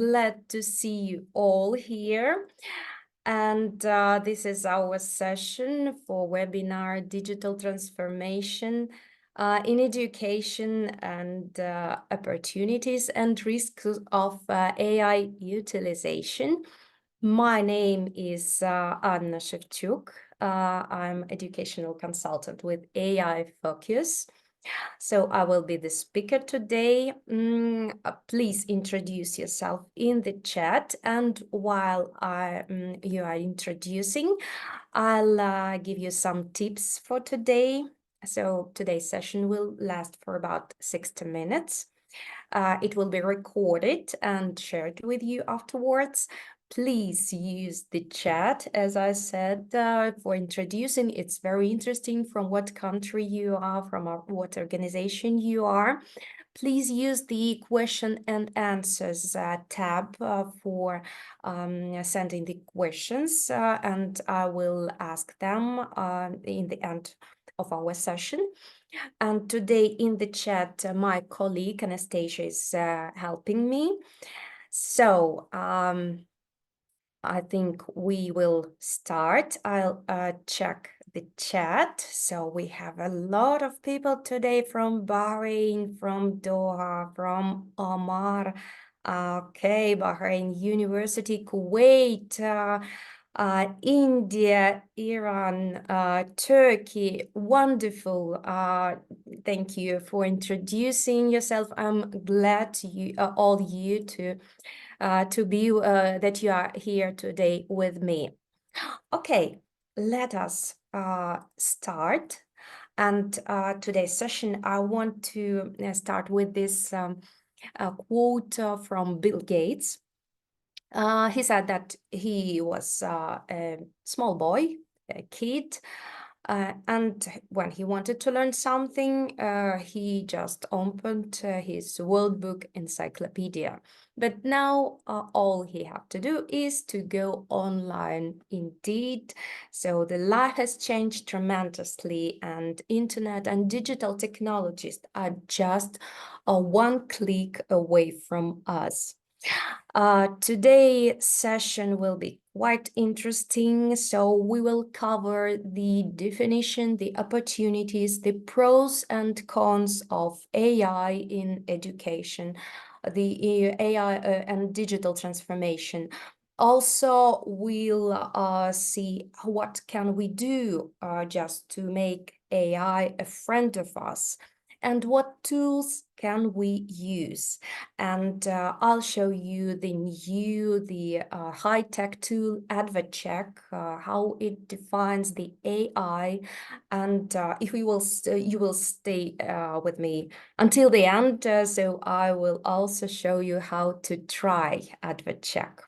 glad to see you all here. And this is our session for webinar Digital Transformation in Education and Opportunities and Risks of AI Utilization. My name is Anna Shevchuk. I'm educational consultant with AI Focus. So I will be the speaker today. Please introduce yourself in the chat. And while you are introducing, I'll give you some tips for today. So today's session will last for about 60 minutes. It will be recorded and shared with you afterwards. Please use the chat, as I said, for introducing. It's very interesting from what country you are, from what organization you are. Please use the question and answers tab for sending the questions, and I will ask them in the end of our session. And today in the chat, my colleague Anastasia is helping me. So I think we will start. I'll check the chat. So we have a lot of people today from Bahrain, from Doha, from Omar. Okay, Bahrain University, Kuwait, India, Iran, Turkey. Wonderful. Thank you for introducing yourself. I'm glad you, all you to be that you are here today with me. Okay, let us start. And today's session, I want to start with this quote from Bill Gates. He said that he was a small boy, a kid, and when he wanted to learn something, he just opened his World Book Encyclopedia. But now all he had to do is to go online indeed. So the life has changed tremendously, and internet and digital technologies are just one click away from us. Today's session will be quite interesting. So we will cover the definition, the opportunities, the pros and cons of AI in education, the AI and digital transformation. Also, we'll see what can we do just to make AI a friend of us, and what tools can we use. And I'll show you the high-tech tool Advacheck, how it defines the AI, and if you will stay with me until the end, so I will also show you how to try Advacheck.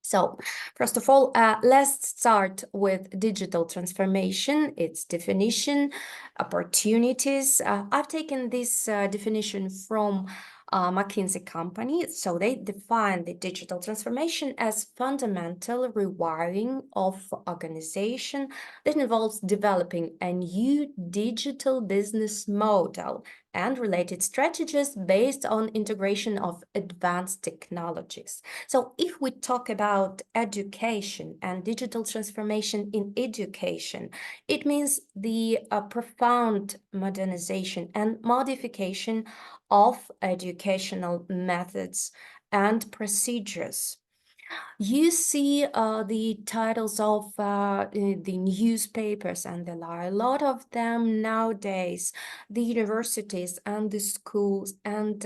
So first of all, let's start with digital transformation, its definition, opportunities. I've taken this definition from McKinsey company. So they define the digital transformation as fundamental rewiring of organization that involves developing a new digital business model and related strategies based on integration of advanced technologies. So if we talk about education and digital transformation in education, it means the profound modernization and modification of educational methods and procedures. You see the titles of the newspapers, and there are a lot of them nowadays. The universities and the schools and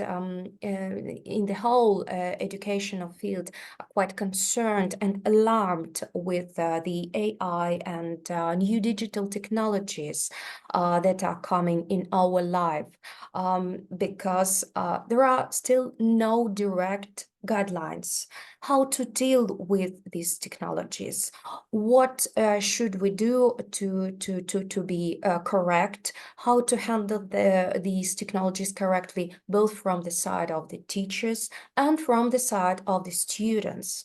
in the whole educational field are quite concerned and alarmed with the AI and new digital technologies that are coming in our life, because there are still no direct guidelines how to deal with these technologies. What should we do to be correct? How to handle these technologies correctly, both from the side of the teachers and from the side of the students.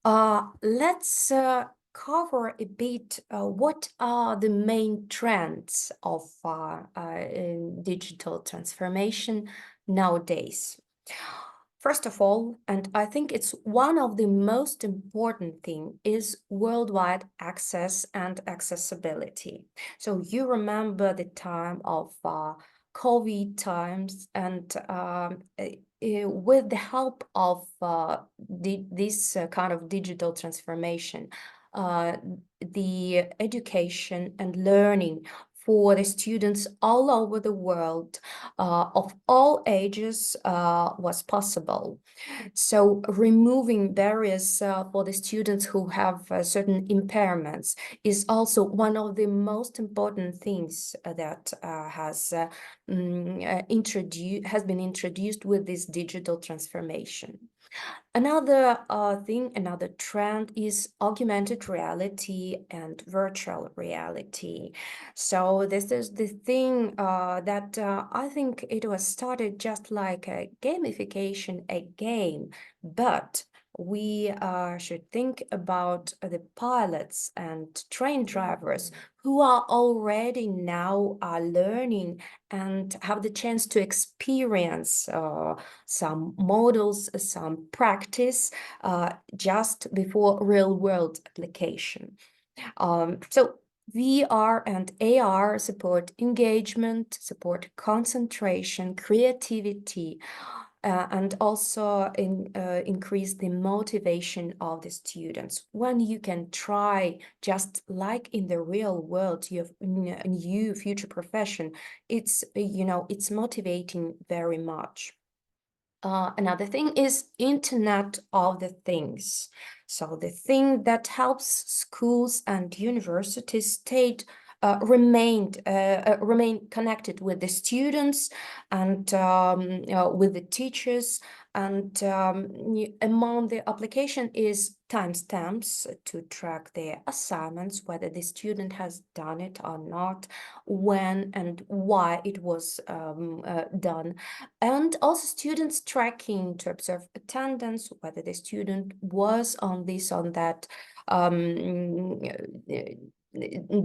Let's cover a bit what are the main trends of digital transformation nowadays. First of all, and I think it's one of the most important thing, is worldwide access and accessibility. So you remember the time of COVID times, and with the help of this kind of digital transformation, uh, the education and learning for the students all over the world of all ages was possible. So removing barriers for the students who have certain impairments is also one of the most important things that has been introduced with this digital transformation. Another thing, another trend is augmented reality and virtual reality. So this is the thing that I think it was started just like a gamification, a game, but we should think about the pilots and train drivers who are already now learning and have the chance to experience some models, some practice just before real world application. So VR and AR support engagement, support concentration, creativity, and also increase the motivation of the students. When you can try, just like in the real world, you have a new future profession, it's, it's motivating very much. Another thing is Internet of the Things. So the thing that helps schools and universities remain connected with the students and with the teachers. And among the application is timestamps to track their assignments, whether the student has done it or not, when and why it was done, and also students tracking to observe attendance, whether the student was on this, on that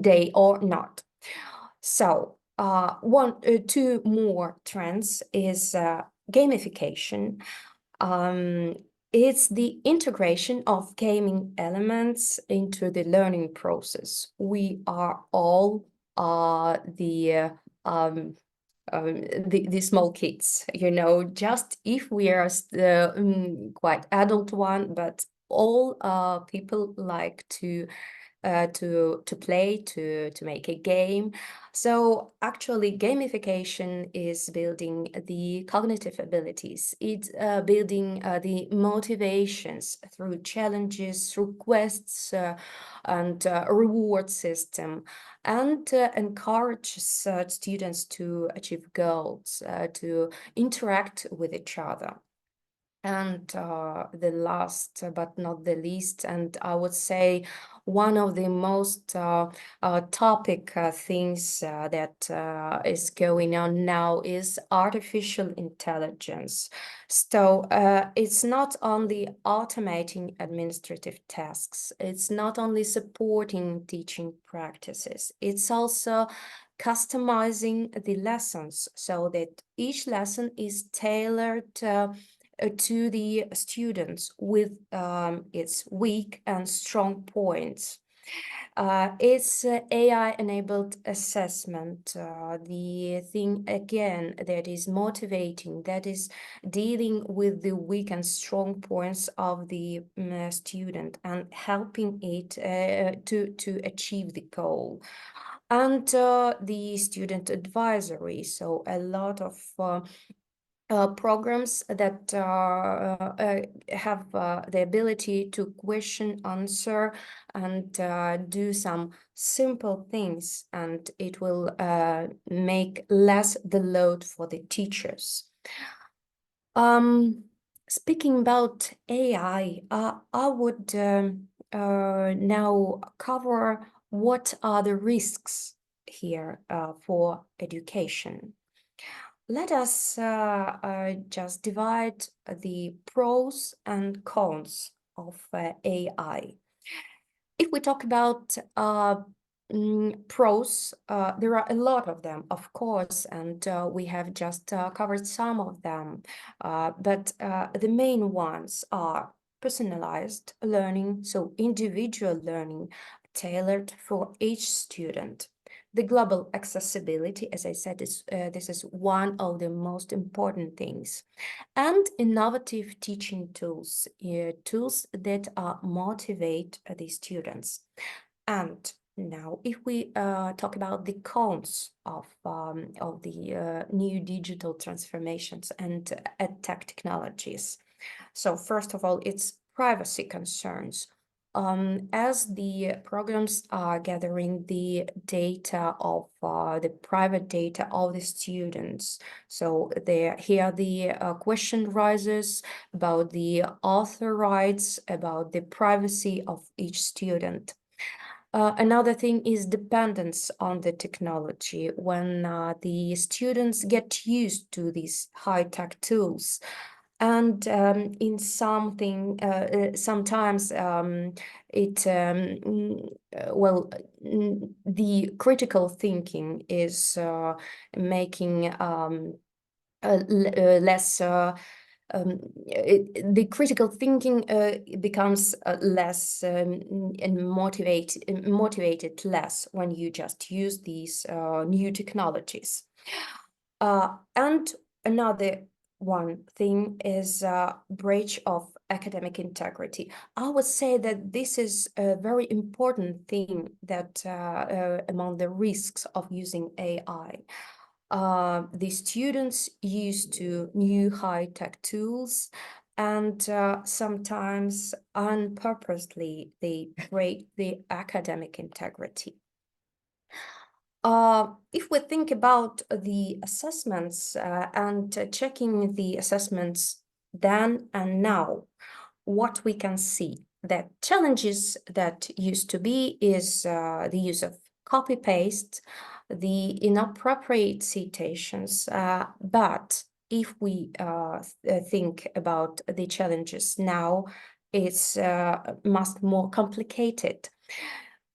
day or not. So two more trends is gamification. It's the integration of gaming elements into the learning process. We are all the small kids, just if we are quite adult one, but all people like to play, to make a game. So actually gamification is building the cognitive abilities. It's building the motivations through challenges, through quests, and reward system, and encourages students to achieve goals, to interact with each other. And the last but not the least, and I would say one of the most topic things that is going on now is artificial intelligence. So it's not only automating administrative tasks, it's not only supporting teaching practices, it's also customizing the lessons so that each lesson is tailored to the students with its weak and strong points. It's AI-enabled assessment, the thing again that is motivating, that is dealing with the weak and strong points of the student and helping it to achieve the goal. And the student advisory, so a lot of programs that have the ability to question, answer, and do some simple things, and it will make less the load for the teachers. Speaking about AI, I would now cover what are the risks here for education. Let us just divide the pros and cons of AI. If we talk about Pros, there are a lot of them, of course, and we have just covered some of them. But the main ones are personalized learning, so individual learning tailored for each student. The global accessibility, as I said, this is one of the most important things. And innovative teaching tools, tools that motivate the students. And now, if we talk about the cons of the new digital transformations and edtech technologies. So first of all, it's privacy concerns. As the programs are gathering the data of the private data of the students, so here the question rises about the author rights, about the privacy of each student. Another thing is dependence on the technology. When the students get used to these high-tech tools, and in something, sometimes the critical thinking is making less. The critical thinking becomes less and motivated less when you just use these new technologies. And another one thing is breach of academic integrity. I would say that this is a very important thing that among the risks of using AI. The students used to new high-tech tools, and sometimes unpurposely they break the academic integrity. If we think about the assessments and checking the assessments then and now, what we can see that challenges that used to be is the use of copy paste, the inappropriate citations. But if we think about the challenges now, it's much more complicated.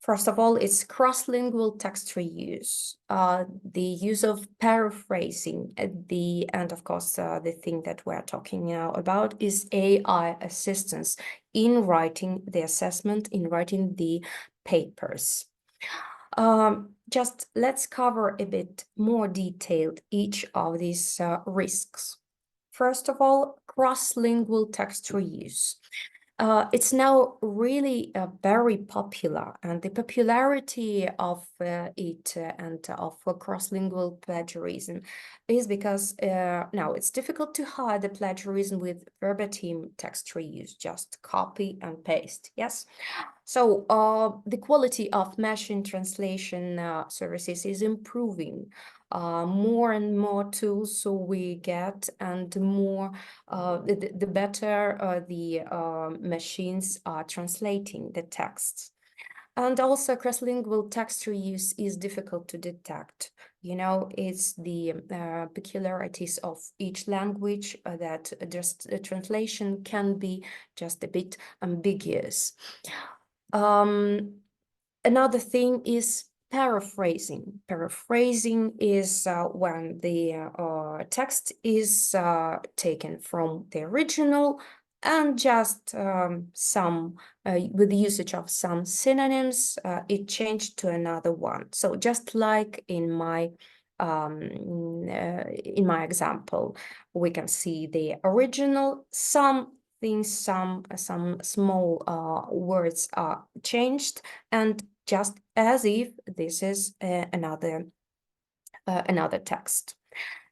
First of all, it's cross-lingual text reuse, the use of paraphrasing, and of course, the thing that we're talking now about is AI assistance in writing the assessment, in writing the papers. Just let's cover a bit more detailed each of these risks. First of all, cross-lingual text reuse. It's now really very popular, and the popularity of it and of cross-lingual plagiarism is because now it's difficult to hide the plagiarism with verbatim text reuse, just copy and paste, yes? So the quality of machine translation services is improving. More and more tools so we get, and more the better the machines are translating the texts. And also cross-lingual text reuse is difficult to detect. You know, it's the peculiarities of each language that just the translation can be just a bit ambiguous. Another thing is paraphrasing. Paraphrasing is when the text is taken from the original and just with the usage of some synonyms, it changed to another one. So just like in my example, we can see the original, some things, some small words are changed, and just as if this is another text.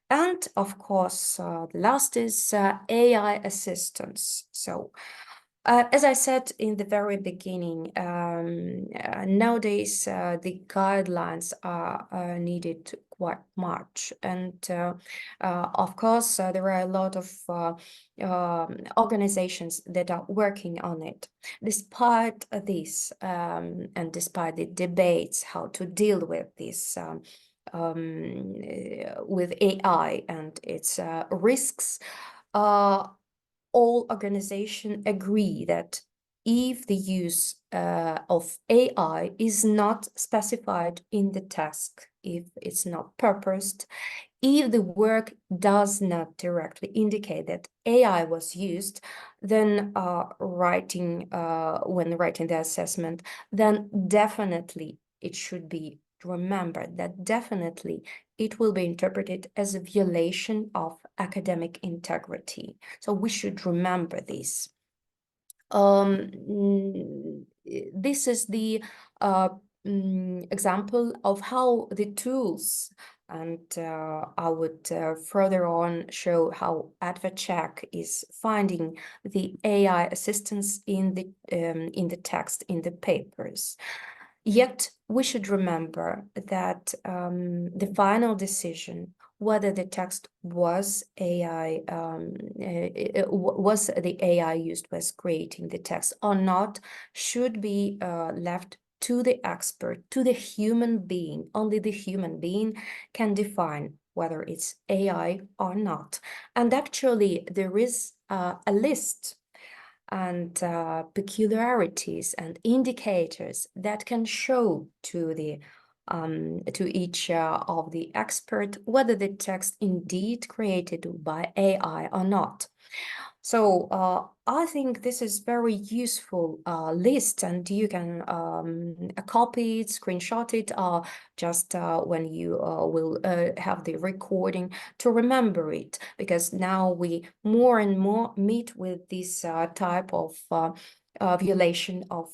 And of course, the last is AI assistance. So as I said in the very beginning, nowadays the guidelines are needed quite much. And of course, there are a lot of organizations that are working on it. Despite this, and despite the debates how to deal with this, with AI and its risks, all organizations agree that if the use of AI is not specified in the task, if it's not purposed, if the work does not directly indicate that AI was used, then when writing the assessment, then definitely it should be remembered that definitely it will be interpreted as a violation of academic integrity. So we should remember this. This is the example of how the tools, and I would further on show how Advacheck is finding the AI assistance in the text, in the papers. Yet we should remember that the final decision whether the text was AI, was the AI used was creating the text or not, should be left to the expert, to the human being. Only the human being can define whether it's AI or not. And actually, there is a list and peculiarities and indicators that can show to each of the expert whether the text indeed created by AI or not. So I think this is very useful list, and you can copy it, screenshot it, just when you will have the recording to remember it, because now we more and more meet with this type of violation of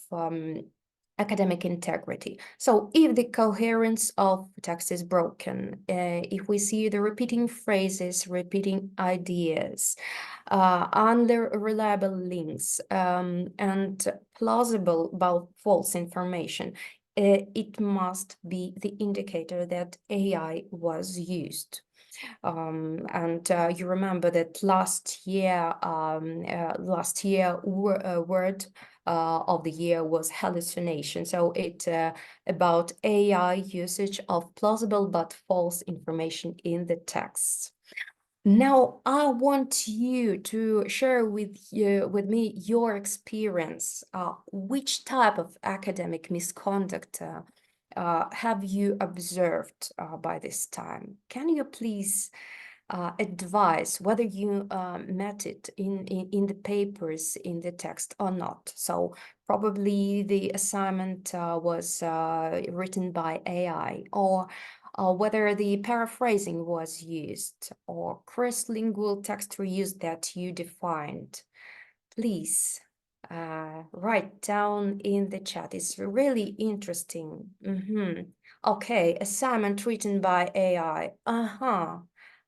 academic integrity. So if the coherence of text is broken, if we see the repeating phrases, repeating ideas, unreliable links, and plausible about false information, it must be the indicator that AI was used. And you remember that last year word of the year was hallucination. So it about AI usage of plausible but false information in the text. Now, I want you to share with me your experience. Which type of academic misconduct have you observed by this time? Can you please advise whether you met it in the papers, in the text or not? So probably the assignment was written by AI, or whether the paraphrasing was used, or cross-lingual text reuse that you defined. Please write down in the chat. It's really interesting. Okay, assignment written by AI.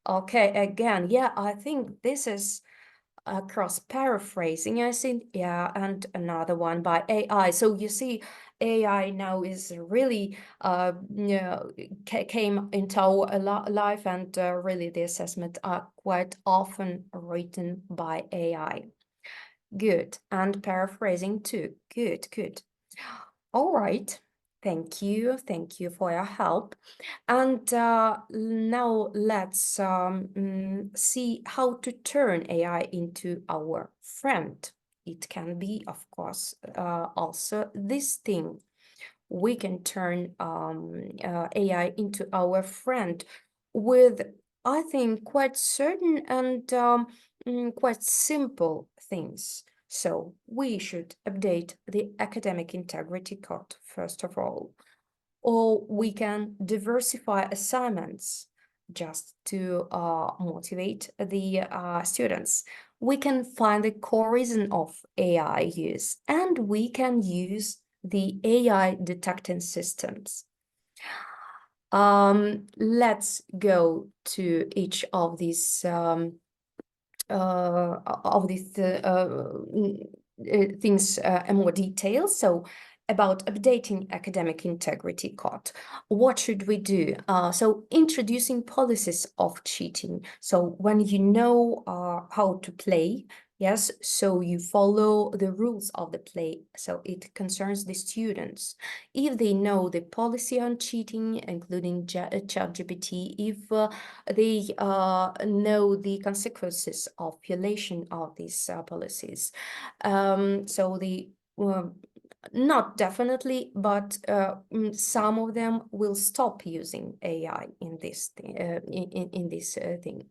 Okay, again, yeah, I think this is cross paraphrasing, I think, yeah, and another one by AI. So you see, AI now is really came into our life, and really the assessment are quite often written by AI. Good, and paraphrasing too. Good. All right. Thank you for your help. And now let's see how to turn AI into our friend. It can be, of course, also this thing. We can turn AI into our friend with, I think, quite certain and quite simple things. So we should update the academic integrity code, first of all. Or we can diversify assignments just to motivate the students. We can find the core reason of AI use, and we can use the AI detecting systems. Let's go to each of these things in more detail. So about updating academic integrity code, what should we do? So introducing policies of cheating. So when you know how to play, yes, so you follow the rules of the play. So it concerns the students. If they know the policy on cheating, including ChatGPT, if they know the consequences of violation of these policies. So the not definitely, but some of them will stop using AI in this thing, in this thing.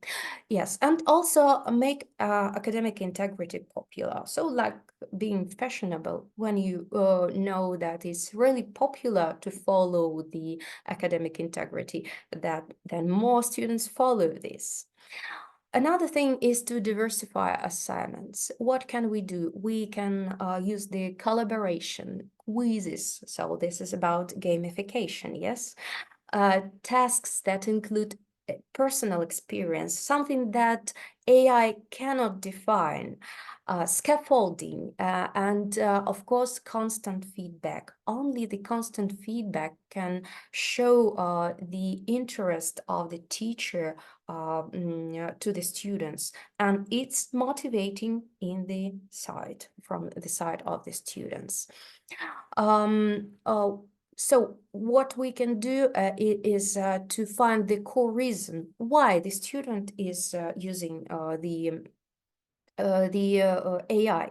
Yes, and also make academic integrity popular. So like being fashionable when you know that it's really popular to follow the academic integrity, that then more students follow this. Another thing is to diversify assignments. What can we do? We can use the collaboration quizzes. So this is about gamification, yes? Tasks that include personal experience, something that AI cannot define, scaffolding, and of course, constant feedback. Only the constant feedback can show the interest of the teacher to the students, and it's motivating in the side, from the side of the students. Um, uh, so what we can do is to find the core reason why the student is using the AI.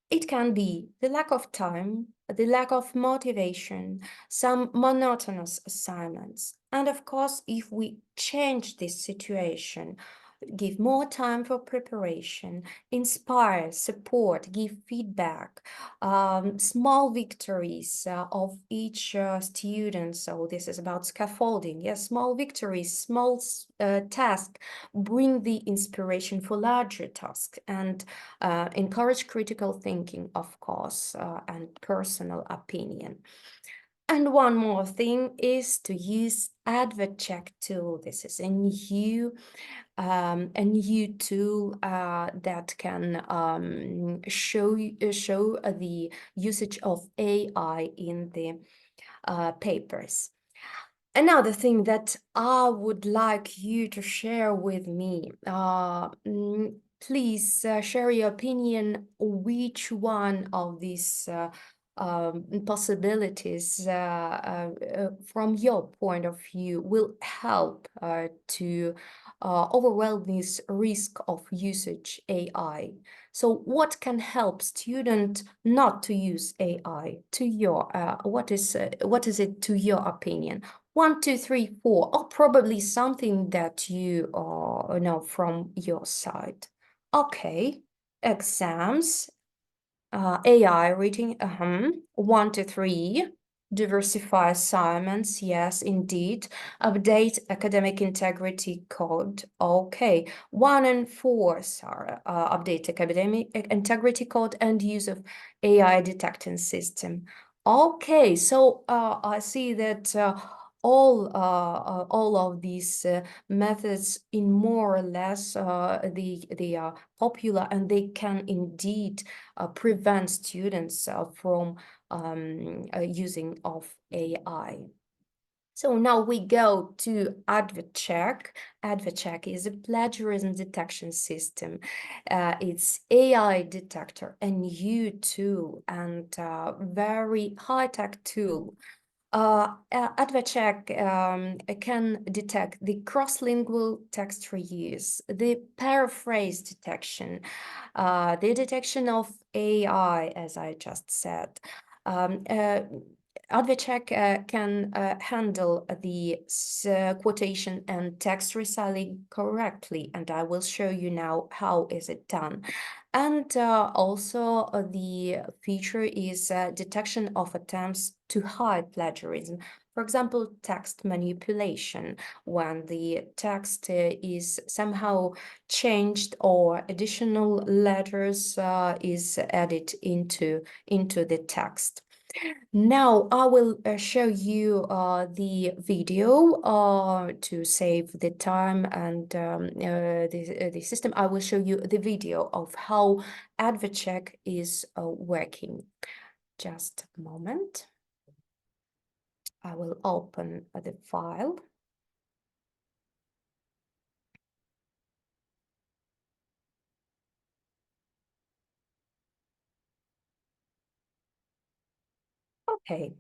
It can be the lack of time, the lack of motivation, some monotonous assignments. And of course, if we change this situation, give more time for preparation, inspire, support, give feedback, small victories of each student. So this is about scaffolding. Yes, small victories, small tasks bring the inspiration for larger tasks, and encourage critical thinking, of course, and personal opinion. And one more thing is to use Advacheck tool. This is a new tool that can show the usage of AI in the papers. Another thing that I would like you to share with me, please share your opinion which one of these possibilities from your point of view will help to overwhelm this risk of usage AI. So what can help student not to use AI to your what is it to your opinion? 1, 2, 3, 4, or probably something that you know from your side. Okay, exams, AI reading, 1 to 3, diversify assignments, yes, indeed. Update academic integrity code, okay. 1 and 4, Sarah, update academic integrity code and use of AI detecting system. Okay, so I see that all of these methods in more or less they are popular, and they can indeed prevent students from using of AI. So now we go to Advacheck. Advacheck is a plagiarism detection system. It's AI detector, a new tool and very high-tech tool. Advacheck can detect the cross-lingual text reuse, the paraphrase detection, the detection of AI, as I just said. Advacheck can handle the quotation and text restyling correctly, and I will show you now how is it done. And also the feature is detection of attempts to hide plagiarism. For example, text manipulation, when the text is somehow changed or additional letters is added into the text. Now I will show you the video to save the time and the system. I will show you the video of how Advacheck is working. Just a moment. I will open the file. Okay.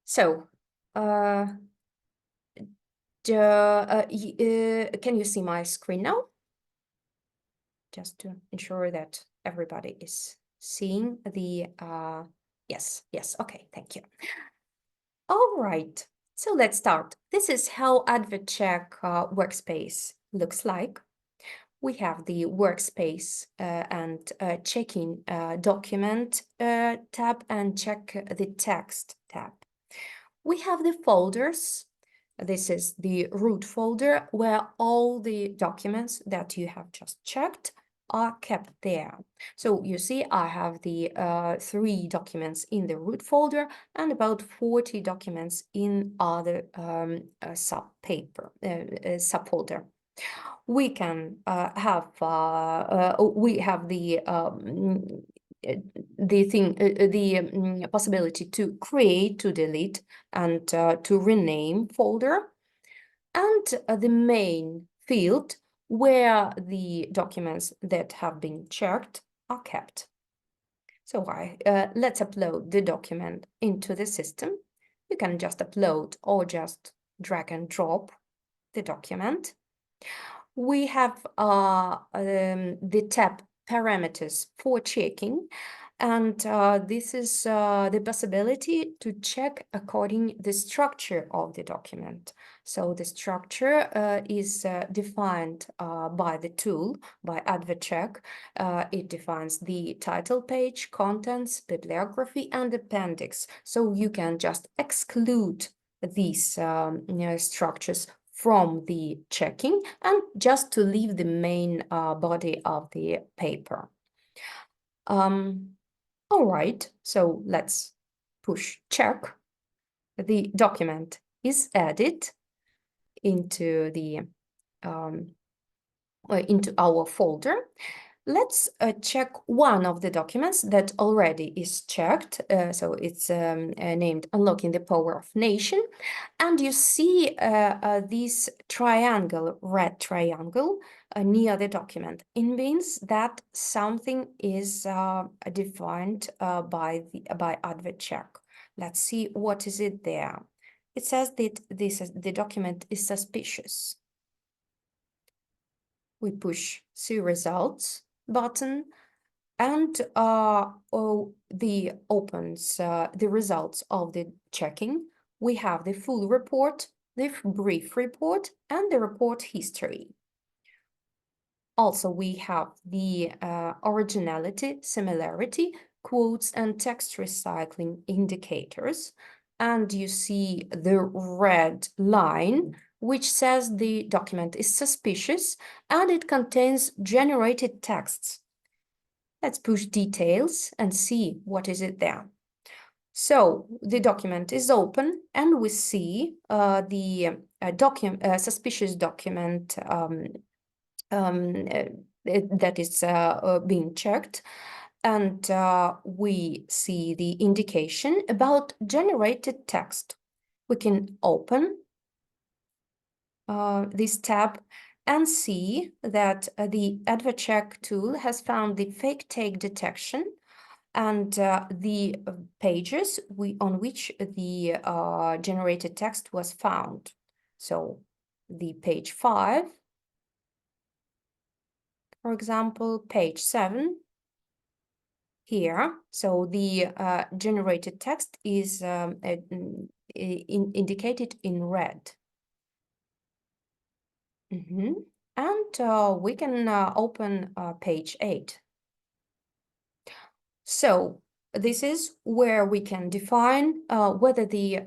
So, can you see my screen now? Just to ensure that everybody is seeing the, yes, okay, thank you. All right, so let's start. This is how Advacheck workspace looks like. We have the workspace and checking document tab and check the text tab. We have the folders. This is the root folder where all the documents that you have just checked are kept there. So you see I have the 3 documents in the root folder and about 40 documents in other subfolder. We can have the possibility to create, to delete, and to rename folder, and the main field where the documents that have been checked are kept. So let's upload the document into the system. You can just upload or just drag and drop the document. We have the tab parameters for checking, and this is the possibility to check according the structure of the document. So the structure is defined by the tool, by Advacheck. It defines the title page, contents, bibliography, and appendix. So you can just exclude these structures from the checking and just to leave the main body of the paper. All right, so let's push check. The document is added into the into our folder. Let's check one of the documents that already is checked. So it's named Unlocking the Power of Nation. And you see this triangle, red triangle, near the document. It means that something is defined by Advacheck. Let's see what is it there. It says that the document is suspicious. We push See Results button, and the opens the results of the checking. We have the full report, the brief report, and the report history. Also, we have the originality, similarity, quotes, and text recycling indicators. And you see the red line, which says the document is suspicious and it contains generated texts. Let's push details and see what is it there. So the document is open and we see the suspicious document that is being checked, and we see the indication about generated text. We can open this tab and see that the Advacheck tool has found the fake take detection and the pages on which the generated text was found. So the page 5, for example, page 7 here. So the generated text is indicated in red. And we can open page 8. So this is where we can define whether the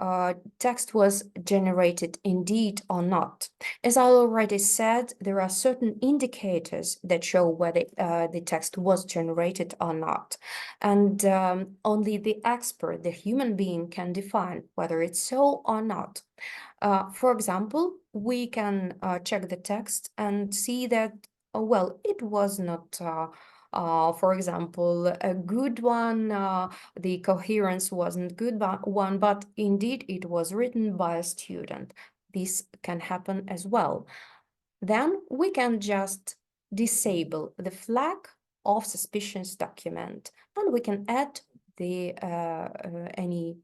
text was generated indeed or not. As I already said, there are certain indicators that show whether the text was generated or not. And only the expert, the human being, can define whether it's so or not. For example, we can check the text and see that, well, it was not for example, a good one, the coherence wasn't good one, but indeed it was written by a student. This can happen as well. Then we can just disable the flag of suspicious document, and we can add the any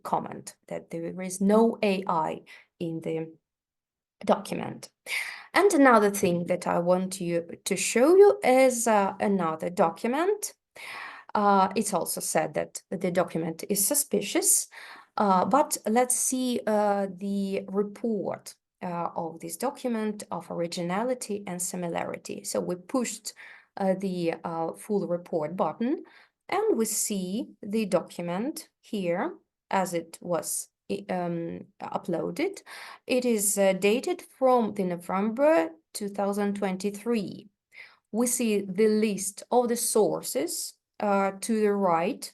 comment that there is no AI in the document. And another thing that I want you to show you is another document. It's also said that the document is suspicious, but let's see the report of this document of originality and similarity. So we pushed the full report button, and we see the document here as it was uploaded. It is dated from the November 2023. We see the list of the sources to the right,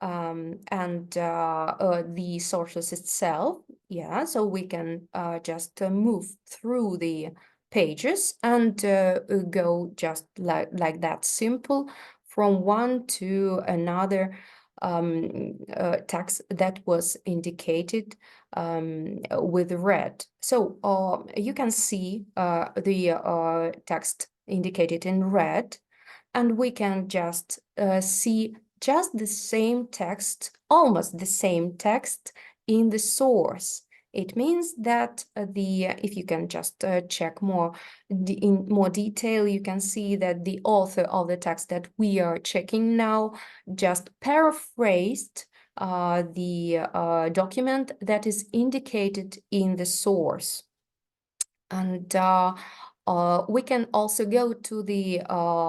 and the sources itself. Yeah, so we can just move through the pages and go just like that, simple, from one to another text that was indicated with red. So you can see the text indicated in red, and we can just see just the same text, almost the same text in the source. It means that if you can just check more in more detail, you can see that the author of the text that we are checking now just paraphrased the document that is indicated in the source. And we can also go to the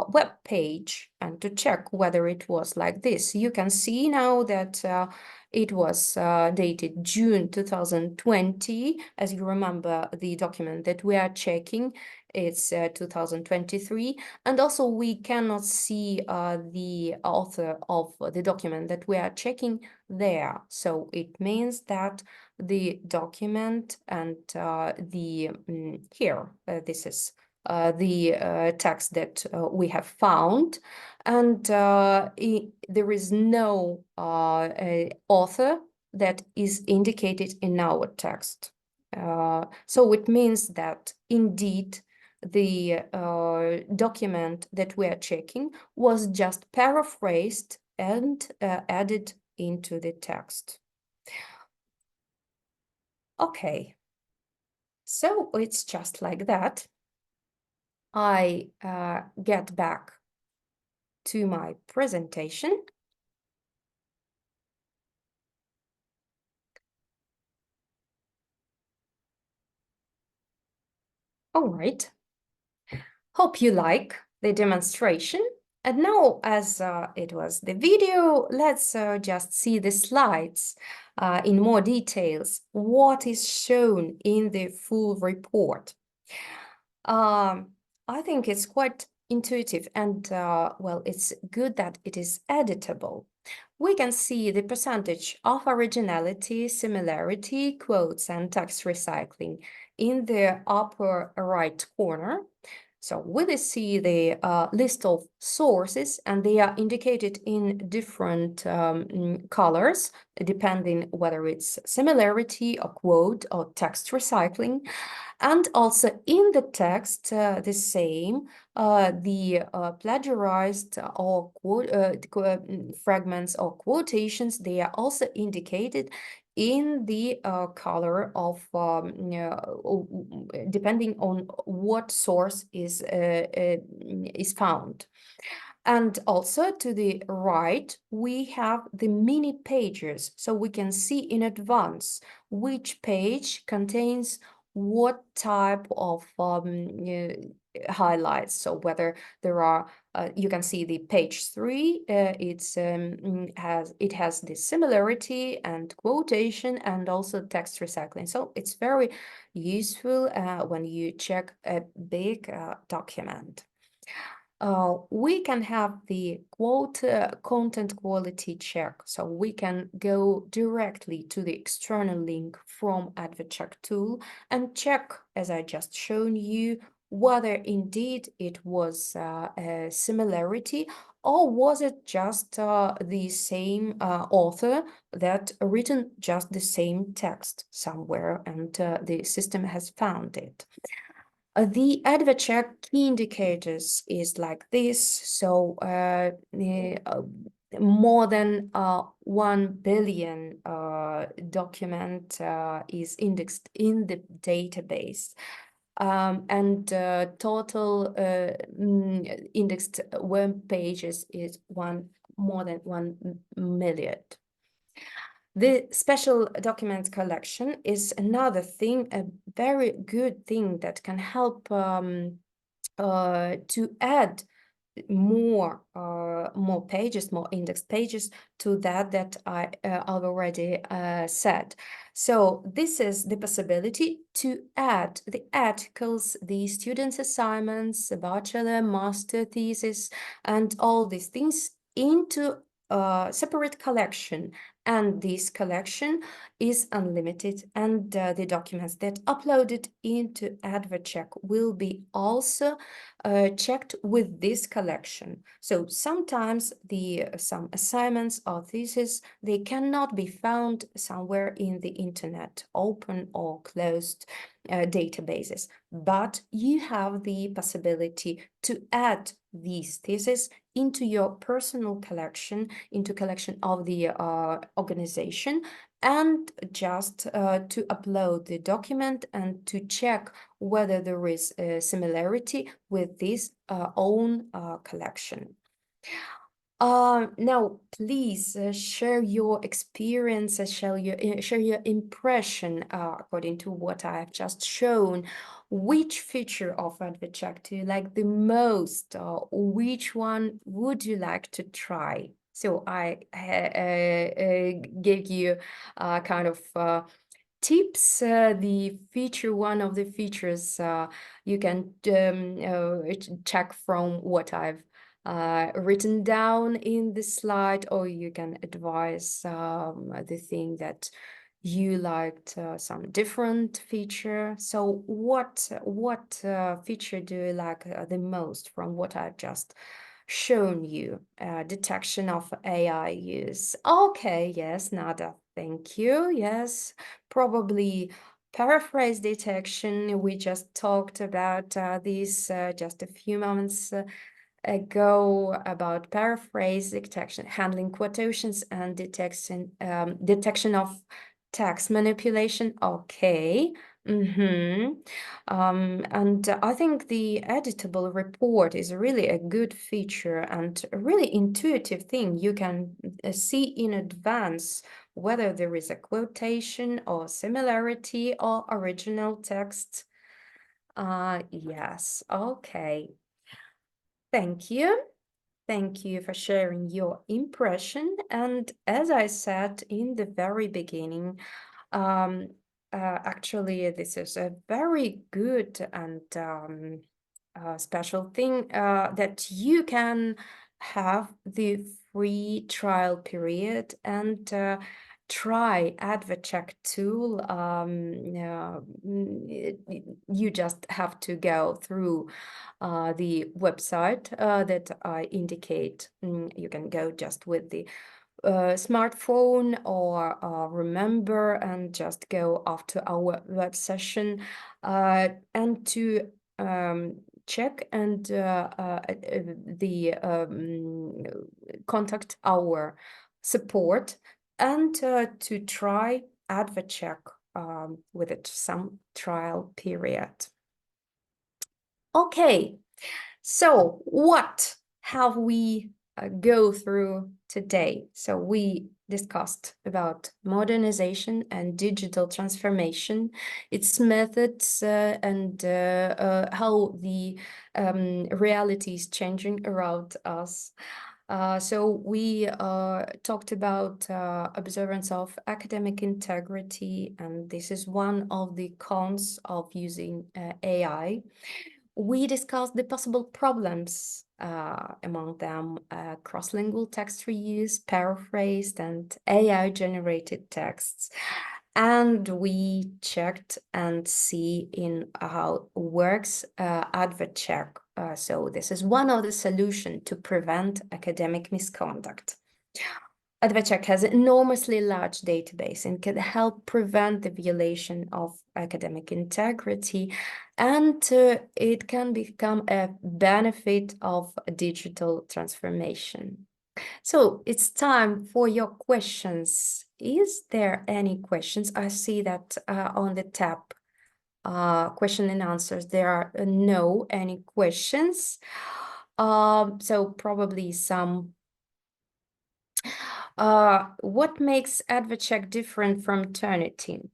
web page and to check whether it was like this. You can see now that it was dated June 2020. As you remember, the document that we are checking, it's 2023. And also we cannot see the author of the document that we are checking there. So it means that the document and here, this is the text that we have found, and there is no author that is indicated in our text. So it means that indeed the document that we are checking was just paraphrased and added into the text. Okay, so it's just like that. I get back to my presentation. All right. Hope you like the demonstration. And now, as it was the video, let's just see the slides in more details. What is shown in the full report? I think it's quite intuitive, and well, it's good that it is editable. We can see the percentage of originality, similarity, quotes, and text recycling in the upper right corner. So we see the list of sources, and they are indicated in different colors, depending whether it's similarity, or quote, or text recycling. And also in the text, the same, the plagiarized or fragments or quotations, they are also indicated in the color of, depending on what source is found. And also to the right, we have the mini pages, so we can see in advance which page contains what type of highlights. So whether there are, you can see the page 3, it has the similarity and quotation and also text recycling. So it's very useful when you check a big document. We can have the content quality check. So we can go directly to the external link from Advacheck tool and check, as I just shown you, whether indeed it was a similarity, or was it just the same author that written just the same text somewhere, and the system has found it. The Advacheck key indicators is like this. So more than 1 billion document is indexed in the database. and total indexed web pages is more than 1 million. The special documents collection is another thing, a very good thing that can help to add more pages, more indexed pages to that I've already said. So this is the possibility to add the articles, the students' assignments, bachelor, master thesis, and all these things into a separate collection. And this collection is unlimited, and the documents that uploaded into Advacheck will be also checked with this collection. So sometimes some assignments or theses, they cannot be found somewhere in the internet, open or closed databases, but you have the possibility to add these theses into your personal collection, into collection of the organization, and just to upload the document and to check whether there is a similarity with this own collection. Now, please share your experience, share your impression according to what I have just shown. Which feature of Advacheck do you like the most? Which one would you like to try? So I gave you kind of tips. One of the features you can check from what I've written down in the slide, or you can advise the thing that you liked some different feature. So what feature do you like the most from what I've just shown you? Detection of AI use. Okay, yes, Nada, thank you. Yes, probably paraphrase detection. We just talked about this just a few moments ago about paraphrase detection, handling quotations, and detection of text manipulation. Okay. And I think the editable report is really a good feature and a really intuitive thing. You can see in advance whether there is a quotation or similarity or original text. Yes, okay. Thank you. Thank you for sharing your impression. And as I said in the very beginning, actually, this is a very good and special thing that you can have the free trial period and try Advacheck tool. You just have to go through the website that I indicate. You can go just with the smartphone or remember and just go after our web session and to check and contact our support and to try Advacheck with some trial period. Okay, so what have we go through today? So we discussed about modernization and digital transformation, its methods, and how the reality is changing around us. So we talked about observance of academic integrity, and this is one of the cons of using AI. We discussed the possible problems, among them cross-lingual text reuse, paraphrased, and AI-generated texts. And we checked and see in how works Advacheck. So this is one of the solutions to prevent academic misconduct. Advacheck has an enormously large database and can help prevent the violation of academic integrity, and it can become a benefit of digital transformation. So it's time for your questions. Is there any questions? I see that on the tab question and answers. There are no any questions. So probably some. What makes Advacheck different from Turnitin?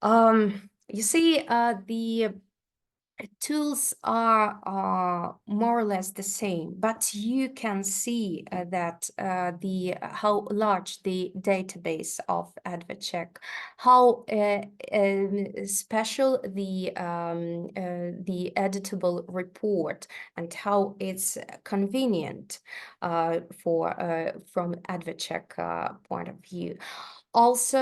You see, the tools are more or less the same, but you can see that how large the database of Advacheck, how special the editable report, and how it's convenient from Advacheck point of view. Also,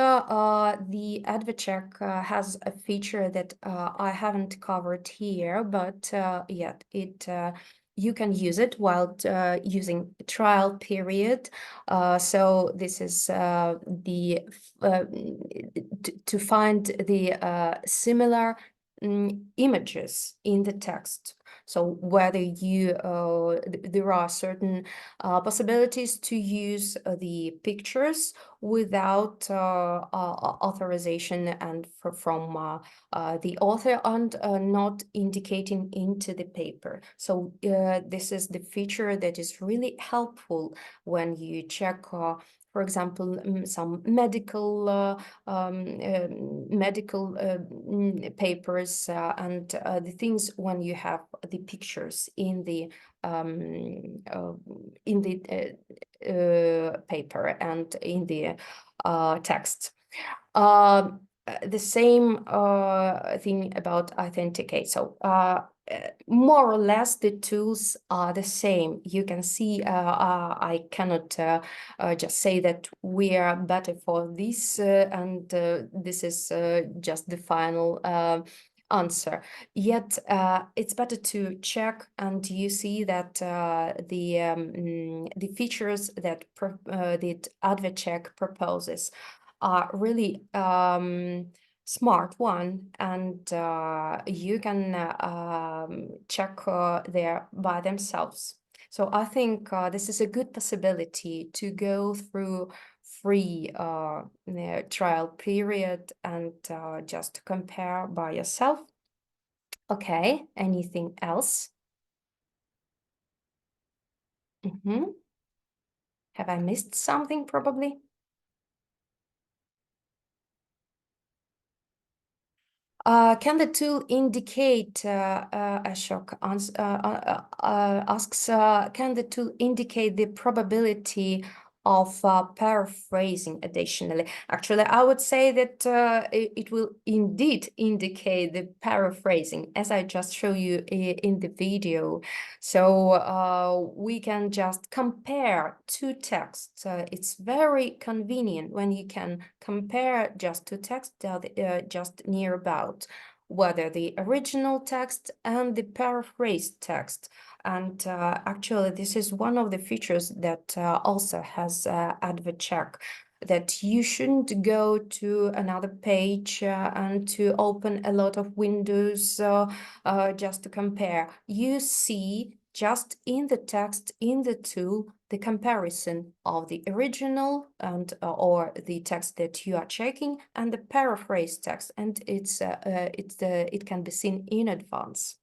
the Advacheck has a feature that I haven't covered here, but yet you can use it while using trial period. So this is the to find the similar images in the text. So whether there are certain possibilities to use the pictures without authorization and from the author, and not indicating into the paper. So this is the feature that is really helpful when you check for example, some medical papers and the things when you have the pictures in the paper and in the text. The same thing about authenticate. So more or less the tools are the same. You can see I cannot just say that we are better for this and this is just the final answer. Yet it's better to check, and you see that the features that that Advacheck proposes are really smart one, and you can check there by themselves. So I think this is a good possibility to go through free trial period and just compare by yourself. Okay, anything else? Have I missed something probably? Can the tool indicate, Ashok asks, can the tool indicate the probability of paraphrasing additionally? Actually, I would say that it will indeed indicate the paraphrasing, as I just showed you in the video. So we can just compare two texts. It's very convenient when you can compare just two texts just near about, whether the original text and the paraphrased text. And actually, this is one of the features that also has Advacheck, that you shouldn't go to another page and to open a lot of windows just to compare. You see just in the text, in the tool, the comparison of the original and or the text that you are checking and the paraphrased text, and it can be seen in advance.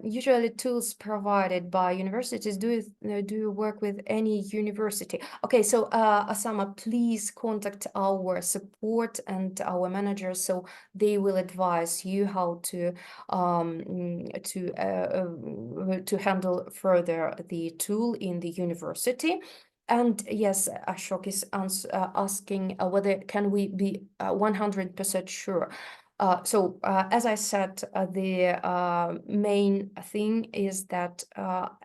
Usually tools provided by universities, do you work with any university? Okay, so Asama, please contact our support and our managers, so they will advise you how to handle further the tool in the university. And yes, Ashok is asking whether can we be 100% sure. So as I said, the main thing is that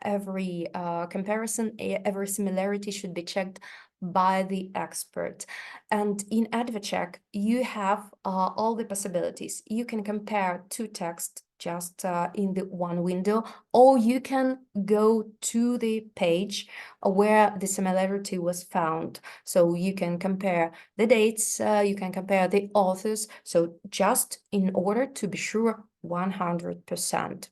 every comparison, every similarity should be checked by the expert. And in Advacheck, you have all the possibilities. You can compare two texts just in the one window, or you can go to the page where the similarity was found. So you can compare the dates, you can compare the authors. So just in order to be sure 100%.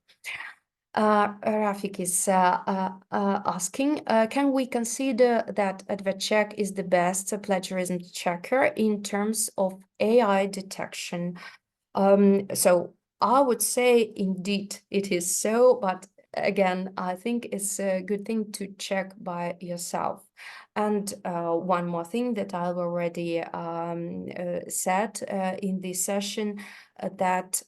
Rafik is asking, can we consider that Advacheck is the best plagiarism checker in terms of AI detection? So I would say indeed it is so, but again, I think it's a good thing to check by yourself. And one more thing that I've already said in this session, that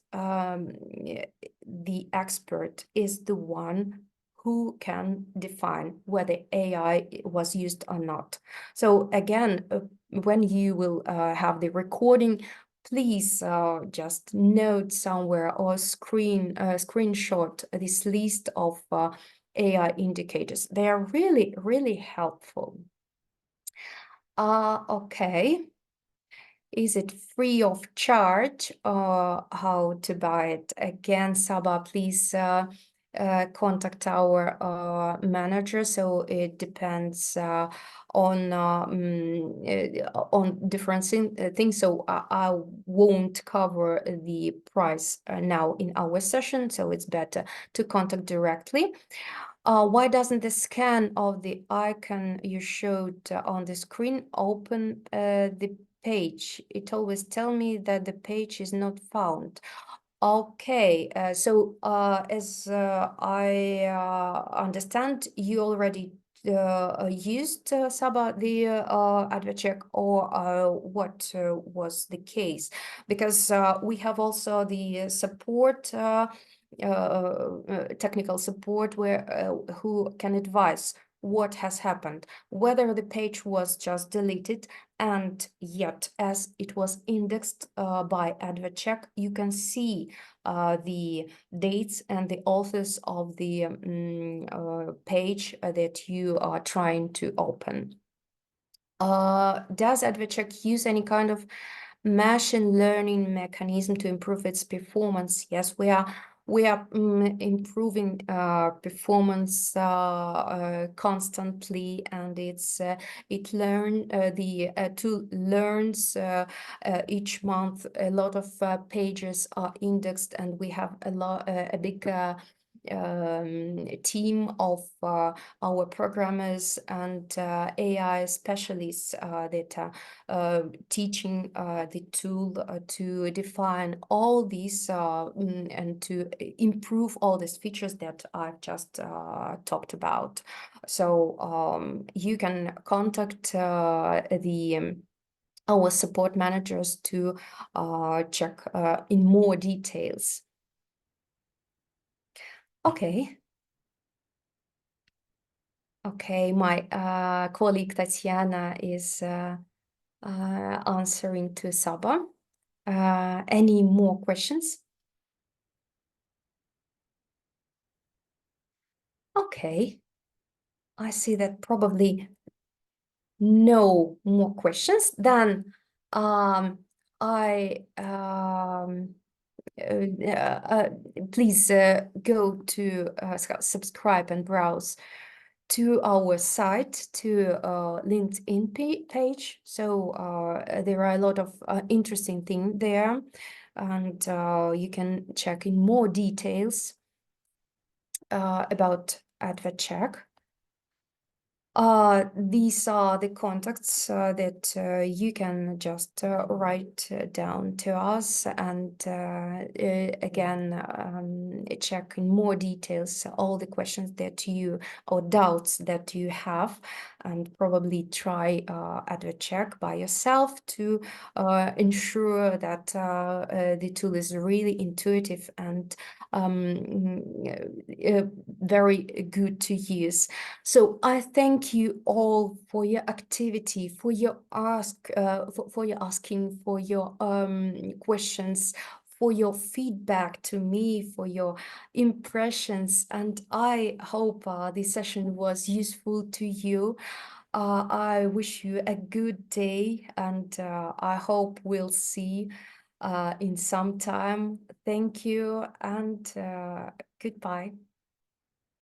the expert is the one who can define whether AI was used or not. So again, when you will have the recording, please just note somewhere or screenshot this list of AI indicators. They are really, really helpful. Okay. Is it free of charge or how to buy it? Again, Saba, please contact our manager. So it depends on different things. So I won't cover the price now in our session. So it's better to contact directly. Why doesn't the scan of the icon you showed on the screen open the page? It always tell me that the page is not found. Okay, so as I understand, you already used Saba the Advacheck, or what was the case? Because we have also the support, technical support, where who can advise what has happened, whether the page was just deleted, and yet as it was indexed by Advacheck, you can see the dates and the authors of the page that you are trying to open. Does Advacheck use any kind of machine learning mechanism to improve its performance? Yes, we are improving performance constantly, and the tool learns each month. A lot of pages are indexed, and we have a big team of our programmers and AI specialists that are teaching the tool to define all these and to improve all these features that I've just talked about. So you can contact our support managers to check in more details. Okay. Okay, my colleague Tatiana is answering to Saba. Any more questions? Okay, I see that probably no more questions. Then I please go to subscribe and browse to our site, to LinkedIn page. So there are a lot of interesting things there, and you can check in more details about Advacheck. These are the contacts that you can just write down to us, and again check in more details all the questions that you or doubts that you have, and probably try Advacheck by yourself to ensure that the tool is really intuitive and very good to use. So I thank you all for your activity, for your for your asking, for your questions, for your feedback to me, for your impressions, and I hope this session was useful to you. I wish you a good day, and I hope we'll see in some time. Thank you, and goodbye.